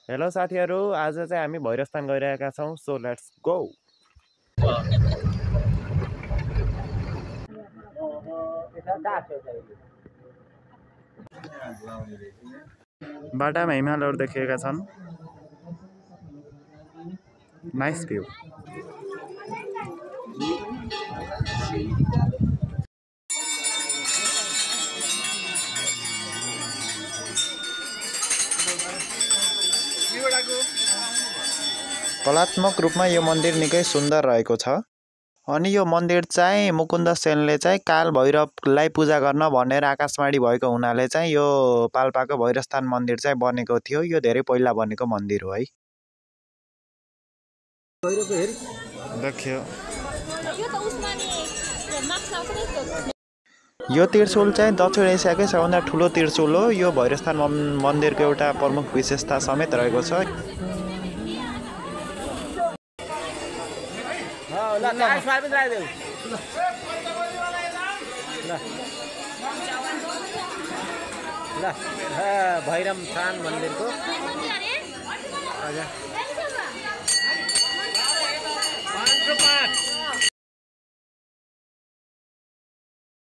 Hello साथीहरु, आज चाहिँ हामी भैरवस्थान गइरहेका छौं। So let's go. बाटामा हिमालहरु देखिएका छन्। Nice view. कलात्मक रूपमा यो मन्दिर निकै सुन्दर रहेको छ। अनि यो मन्दिर चाहिँ मुकुन्द सेनले चाहिँ काल भैरवलाई पूजा गर्न भनेर आकाशवाणी भएको हुनाले चाहिँ यो पाल्पाको भैरवस्थान मन्दिर चाहिँ बनेको थियो। यो धेरै पहिला बनेको मन्दिर हो है। देखियो यो त्रिशूल चाहिँ दक्षिण एसियाकै सबभन्दा ठुलो त्रिशूल हो। यो भैरवस्थान मन्दिरको एउटा प्रमुख विशेषता समेत रहेको छ। भैरवस्थान मन्दिरको